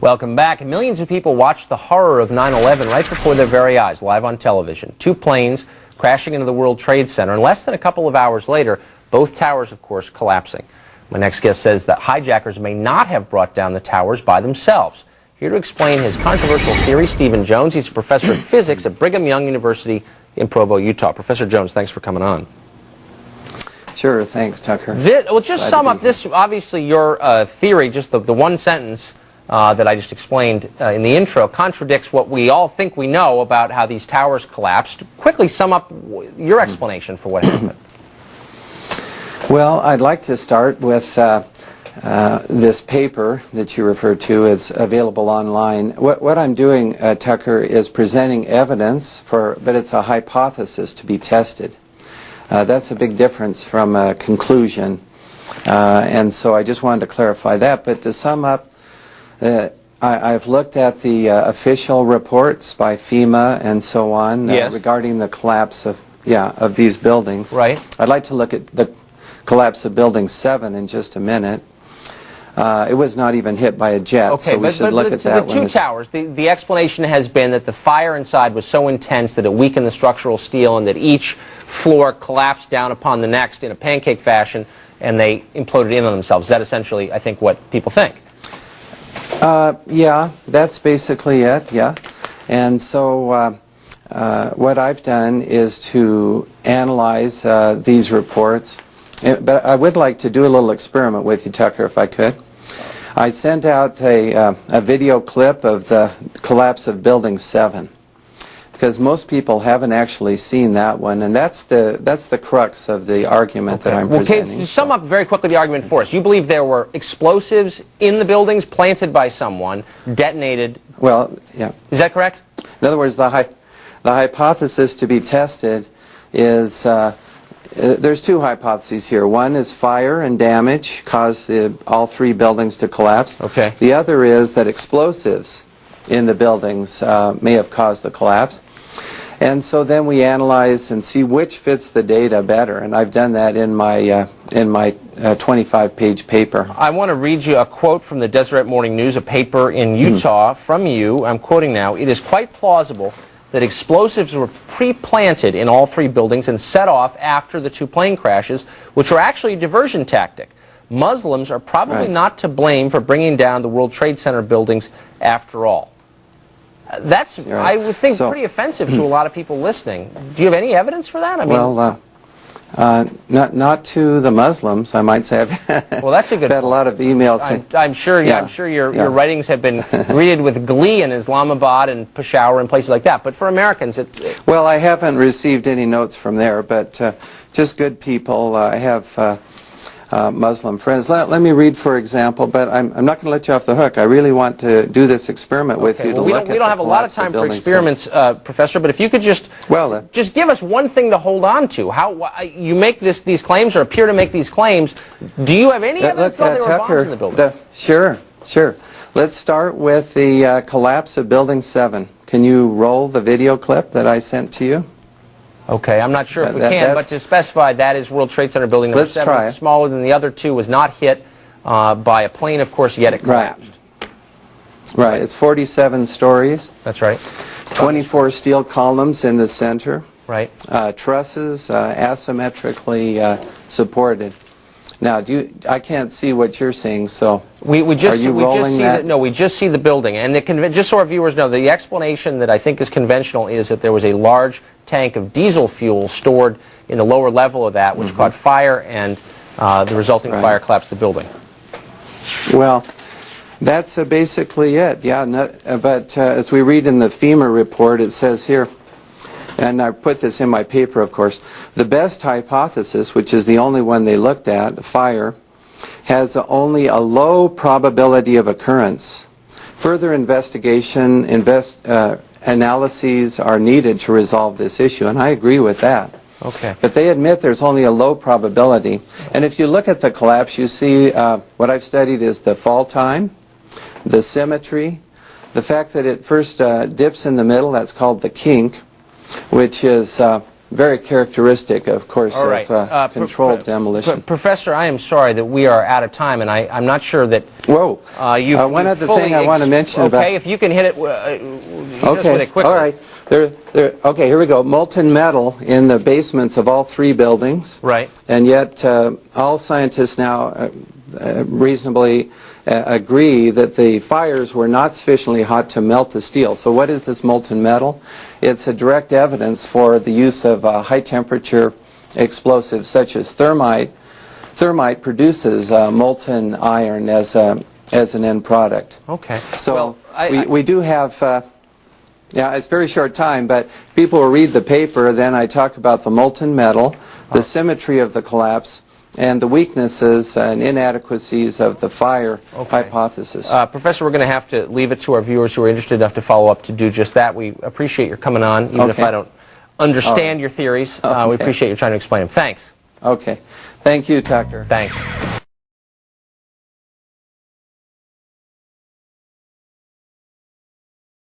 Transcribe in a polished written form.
Welcome back. Millions of people watched the horror of 9/11 right before their very eyes, live on television. Two planes crashing into the World Trade Center, and less than a couple of hours later, both towers, of course, collapsing. My next guest says that hijackers may not have brought down the towers by themselves. Here to explain his controversial theory, Stephen Jones. He's a professor of physics at Brigham Young University in Provo, Utah. Professor Jones, thanks for coming on. Sure, thanks, Tucker. Well, just sum up this, obviously, your theory, just the one sentence that I just explained in the intro, contradicts what we all think we know about how these towers collapsed. Quickly sum up your explanation for what happened. Well, I'd like to start with this paper that you referred to. It's available online. What I'm doing, Tucker, is presenting evidence but it's a hypothesis to be tested. That's a big difference from a conclusion. And so I just wanted to clarify that. But to sum up, I've looked at the official reports by FEMA and so on regarding the collapse of these buildings. Right. I'd like to look at the collapse of Building 7 in just a minute. It was not even hit by a jet, so we should look at that one. The two towers, the explanation has been that the fire inside was so intense that it weakened the structural steel and that each floor collapsed down upon the next in a pancake fashion and they imploded in on themselves. Is that essentially, I think, what people think? Yeah, that's basically it, yeah. And so what I've done is to analyze these reports. But I would like to do a little experiment with you, Tucker, if I could. I sent out a video clip of the collapse of Building 7, because most people haven't actually seen that one, and that's the crux of the argument that I'm presenting. Okay, sum up very quickly the argument for us. You believe there were explosives in the buildings planted by someone, detonated. Well, yeah. Is that correct? In other words, the hypothesis to be tested is there's two hypotheses here. One is fire and damage caused all three buildings to collapse. Okay. The other is that explosives in the buildings may have caused the collapse. And so then we analyze and see which fits the data better. And I've done that in my 25-page paper. I want to read you a quote from the Deseret Morning News, a paper in Utah from you. I'm quoting now. "It is quite plausible that explosives were pre-planted in all three buildings and set off after the two plane crashes, which were actually a diversion tactic. Muslims are probably not to blame for bringing down the World Trade Center buildings after all." That's, I would think, pretty offensive to a lot of people listening. Do you have any evidence for that? I mean, not to the Muslims, I might say. Well, that's a good I've had a lot of emails. I'm sure your writings have been greeted with glee in Islamabad and Peshawar and places like that. But for Americans, well, I haven't received any notes from there, but just good people. I have Muslim friends. Let me read, for example, but I'm not going to let you off the hook. I really want to do this experiment with you to look at we don't have a lot of time for experiments, Professor, but if you could just give us one thing to hold on to. How you make these claims or appear to make these claims. Do you have any evidence that there were bombs in the building? Sure. Let's start with the collapse of Building 7. Can you roll the video clip that I sent to you? Okay, I'm not sure if we can, but to specify, that is World Trade Center building number 7, smaller than the other two, was not hit by a plane, of course, yet it collapsed. Right, it's 47 stories. That's right. 24 steel columns in the center. Right. Trusses asymmetrically supported. Now, I can't see what you're seeing, so we just see the building. And just so our viewers know, the explanation that I think is conventional is that there was a large tank of diesel fuel stored in the lower level of that, which caught fire, and the resulting fire collapsed the building. Well, that's basically it, yeah. But as we read in the FEMA report, it says here, and I put this in my paper, of course, the best hypothesis, which is the only one they looked at, fire, has only a low probability of occurrence. Further investigation, analyses are needed to resolve this issue, and I agree with that. Okay. But they admit there's only a low probability. And if you look at the collapse, you see what I've studied is the fall time, the symmetry, the fact that it first dips in the middle, that's called the kink, which is very characteristic, of course, All right. of controlled demolition. Professor, I am sorry that we are out of time, and I'm not sure that Whoa. One you've other thing I want to mention about... Okay, if you can hit it, hit us with it quickly. All right. Okay, here we go. Molten metal in the basements of all 3 buildings. Right. And yet all scientists now reasonably agree that the fires were not sufficiently hot to melt the steel. So what is this molten metal? It's a direct evidence for the use of high temperature explosives such as thermite. Thermite produces molten iron as an end product. Okay. So we do have, yeah, it's a very short time, but if people will read the paper, then I talk about the molten metal, the symmetry of the collapse, and the weaknesses and inadequacies of the fire hypothesis. Professor, we're going to have to leave it to our viewers who are interested enough to follow up to do just that. We appreciate your coming on, even if I don't understand your theories. We appreciate you trying to explain them. Thanks. Okay. Thank you, Tucker. Thanks.